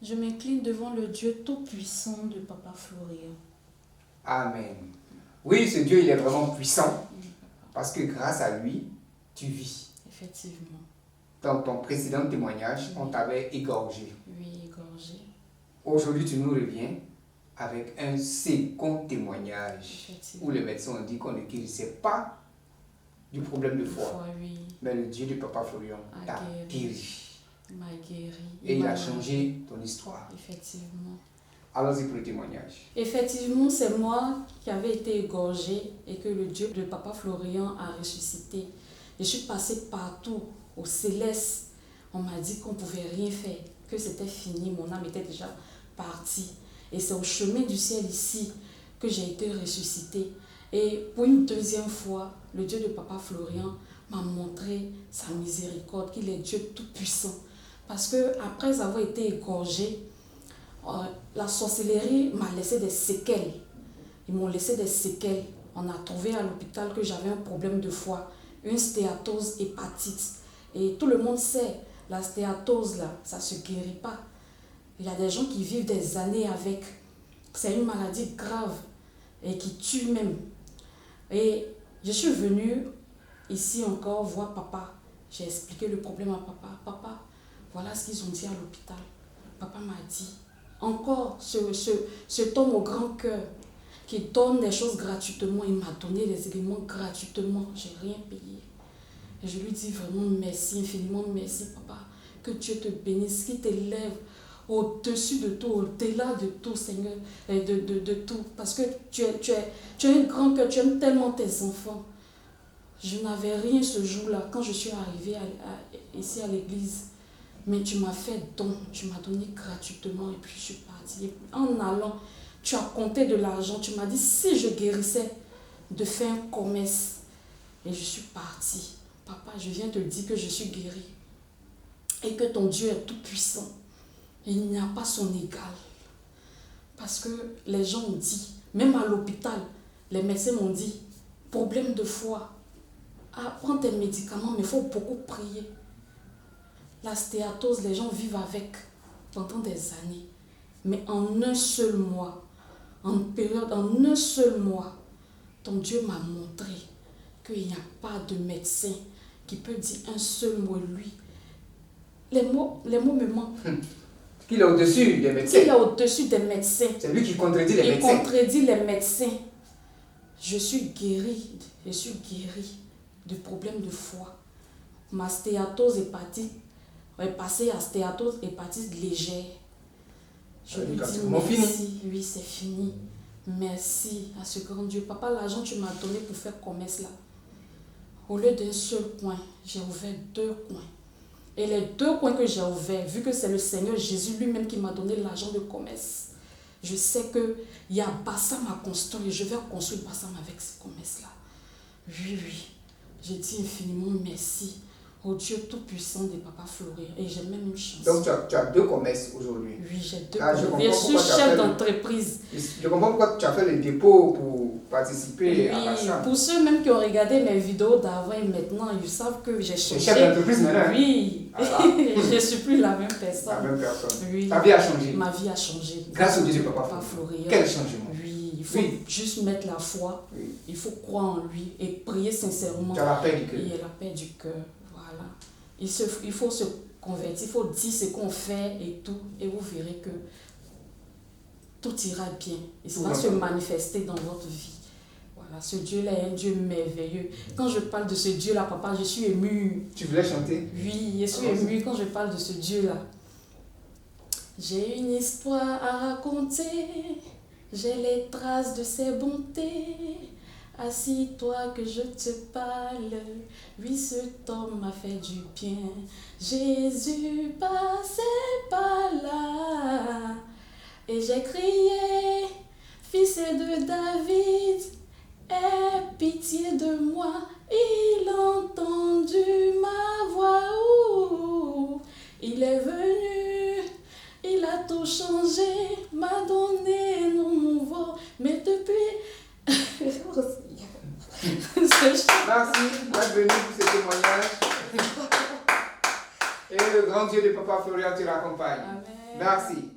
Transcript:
Je m'incline devant le Dieu tout-puissant de Papa Florian. Amen. Oui, ce Dieu, il est vraiment puissant parce que grâce à lui, tu vis. Effectivement. Dans ton précédent témoignage, on t'avait égorgé. Oui, égorgé. Aujourd'hui, tu nous reviens avec un second témoignage où les médecins ont dit qu'on ne guérissait pas du problème de foie. Oui. Mais le Dieu de Papa Florian t'a guéri. Il m'a guéri. Et il a changé ton histoire. Effectivement. Allons-y pour le témoignage. Effectivement, c'est moi qui avais été égorgée et que le Dieu de Papa Florian a ressuscité. Je suis passée partout, au céleste. On m'a dit qu'on ne pouvait rien faire, que c'était fini, mon âme était déjà partie. Et c'est au chemin du ciel ici que j'ai été ressuscitée. Et pour une deuxième fois, le Dieu de Papa Florian m'a montré sa miséricorde, qu'il est Dieu tout-puissant. Parce que après avoir été égorgée, la sorcellerie m'a laissé des séquelles. Ils m'ont laissé des séquelles. On a trouvé à l'hôpital que j'avais un problème de foie, une stéatose hépatite. Et tout le monde sait, la stéatose, là, ça ne se guérit pas. Il y a des gens qui vivent des années avec. C'est une maladie grave et qui tue même. Et je suis venue ici encore voir papa. J'ai expliqué le problème à papa. Papa, voilà ce qu'ils ont dit à l'hôpital. Papa m'a dit, encore cet homme au grand cœur qui donne des choses gratuitement, il m'a donné les éléments gratuitement, j'ai rien payé. Et je lui dis vraiment merci, infiniment merci papa, que Dieu te bénisse, qu'il t'élève au-dessus de tout, au-delà de tout Seigneur, et de tout, parce que tu as un grand cœur, tu aimes tellement tes enfants. Je n'avais rien ce jour-là, quand je suis arrivée ici à l'église, mais tu m'as fait don, tu m'as donné gratuitement et puis je suis partie. Et en allant, tu as compté de l'argent, tu m'as dit si je guérissais de faire un commerce. Et je suis partie. Papa, je viens te dire que je suis guérie et que ton Dieu est tout puissant. Il n'y a pas son égal. Parce que les gens ont dit, même à l'hôpital, les médecins m'ont dit, problème de foie, prends tes médicaments, mais il faut beaucoup prier. La stéatose, les gens vivent avec pendant des années. Mais en un seul mois, en un seul mois, ton Dieu m'a montré qu'il n'y a pas de médecin qui peut dire un seul mot, lui. Les mots me manquent. Qu'il est au-dessus des médecins. Qu'il est au-dessus des médecins. C'est lui qui contredit les médecins. Il contredit les médecins. Je suis guérie du problème de foie. Ma stéatose hépatite est passée à stéatose hépatite légère. Je lui dis merci. Oui, c'est fini. Merci à ce grand Dieu. Papa, l'argent que tu m'as donné pour faire commerce là, au lieu d'un seul coin, j'ai ouvert 2 coins. Et les 2 coins que j'ai ouverts, vu que c'est le Seigneur Jésus lui-même qui m'a donné l'argent de commerce, je sais qu'il y a Bassam à construire et je vais construire Bassam avec ce commerce-là. Oui. J'ai dit infiniment merci au Dieu tout-puissant de Papa Florian. Et j'ai même une chance. Donc tu as 2 commerces aujourd'hui. Oui, j'ai 2 commerces. Je suis chef d'entreprise. Je comprends pourquoi tu as fait le dépôt pour participer à Bassam. Pour ceux même qui ont regardé mes vidéos d'avant et maintenant, ils savent que j'ai changé. Tu es chef d'entreprise maintenant. Oui. Je ne suis plus la même personne. La même personne. Oui. Ta vie a changé. Ma vie a changé. Grâce au Dieu de Papa Florian. Quel changement? Oui, il faut juste mettre la foi. Oui. Il faut croire en lui et prier sincèrement. Tu as la paix du cœur. Il y a la paix du cœur. Voilà. Il faut se convertir, il faut dire ce qu'on fait et tout. Et vous verrez que tout ira bien. Il va se manifester dans votre vie. Voilà, ce Dieu-là est un Dieu merveilleux. Quand je parle de ce Dieu-là, papa, je suis émue. Tu voulais chanter? Oui, je suis émue quand je parle de ce Dieu-là. J'ai une histoire à raconter, j'ai les traces de ses bontés. Assis-toi que je te parle, oui, cet homme m'a fait du bien. Jésus passait par là, et j'ai crié, fils de David, aie pitié de moi. Il a entendu ma voix, il est venu, il a tout changé, m'a donné un nom nouveau, mais depuis... Merci d'être venu pour ce témoignage. Et le grand Dieu de Papa Florian te raccompagne. Amen. Merci.